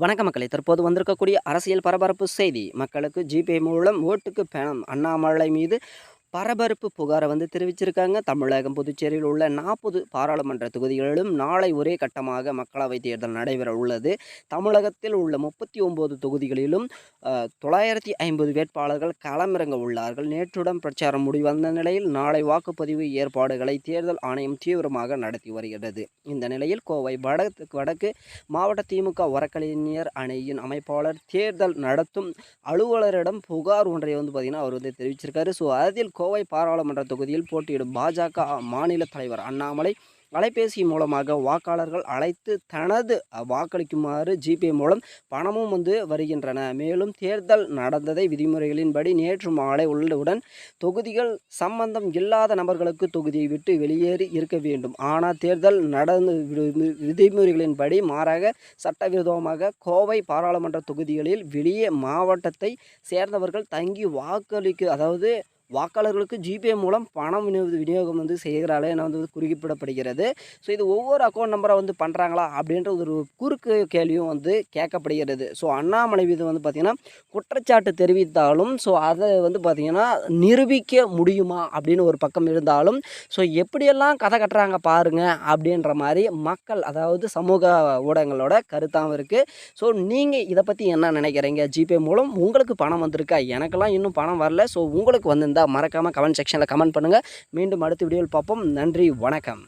வணக்க மக்களே, தற்போது வந்திருக்கக்கூடிய அரசியல் பரபரப்பு செய்தி. மக்களுக்கு ஜிபே மூலம் ஓட்டுக்கு பணம். அண்ணாமலை மீது பரபரப்பு புகாரை தெரிவிச்சிருக்காங்க. தமிழகம், புதுச்சேரியில் உள்ள 40 பாராளுமன்ற தொகுதிகளிலும் நாளை ஒரே கட்டமாக மக்களவைத் தேர்தல் நடைபெற உள்ளது. தமிழகத்தில் உள்ள 39 தொகுதிகளிலும் 950 வேட்பாளர்கள் களமிறங்க உள்ளார்கள். நேற்றுடன் பிரச்சாரம் முடிவந்த நிலையில் நாளை வாக்குப்பதிவு ஏற்பாடுகளை தேர்தல் ஆணையம் தீவிரமாக நடத்தி வருகிறது. இந்த நிலையில் கோவை வடக்கு மாவட்ட திமுக வழக்கறிஞர் அணியின் அமைப்பாளர் தேர்தல் நடத்தும் அலுவலரிடம் புகார் ஒன்றை அவர் தெரிவிச்சிருக்காரு. ஸோ அதில் கோவை பாராளுமன்ற தொகுதியில் போட்டியிடும் பாஜக மாநில தலைவர் அண்ணாமலை அலைபேசி மூலமாக வாக்காளர்கள் அழைத்து தனது வாக்களிக்குமாறு ஜிபே மூலம் பணமும் வருகின்றன. மேலும் தேர்தல் நடந்ததை விதிமுறைகளின்படி நேற்று மாலை உள்ளவுடன் தொகுதிகள் சம்பந்தம் இல்லாத நபர்களுக்கு தொகுதியை விட்டு வெளியேறி இருக்க வேண்டும். ஆனால் தேர்தல் நடந்த விதிமுறைகளின்படி மாறாக சட்டவிரோதமாக கோவை பாராளுமன்ற தொகுதிகளில் வெளியே மாவட்டத்தை சேர்ந்தவர்கள் தங்கி வாக்காளர்களுக்கு ஜிபே மூலம் பணம் விநியோகம் செய்கிறாளே என குறிப்பிடப்படுகிறது. ஸோ இது ஒவ்வொரு அக்கௌண்ட் நம்பரை பண்ணுறாங்களா அப்படின்ற ஒரு குறுக்கு கேள்வியும் கேட்கப்படுகிறது. ஸோ அண்ணாமலை மீது பார்த்திங்கன்னா குற்றச்சாட்டு தெரிவித்தாலும் ஸோ அதை பார்த்திங்கன்னா நிரூபிக்க முடியுமா அப்படின்னு ஒரு பக்கம் இருந்தாலும் ஸோ எப்படியெல்லாம் கதை கட்டுறாங்க பாருங்கள் அப்படின்ற மாதிரி மக்கள், அதாவது சமூக ஊடகங்களோட கருத்தாகவும் இருக்குது. ஸோ நீங்கள் இதை பற்றி என்ன நினைக்கிறீங்க? ஜிபே மூலம் உங்களுக்கு பணம் வந்திருக்கா? எனக்கெல்லாம் இன்னும் பணம் வரல. ஸோ உங்களுக்கு மறக்காமல் கமெண்ட் செக்ஷனில் கமெண்ட் பண்ணுங்கள். மீண்டும் அடுத்த வீடியோவில் பார்ப்போம். நன்றி, வணக்கம்.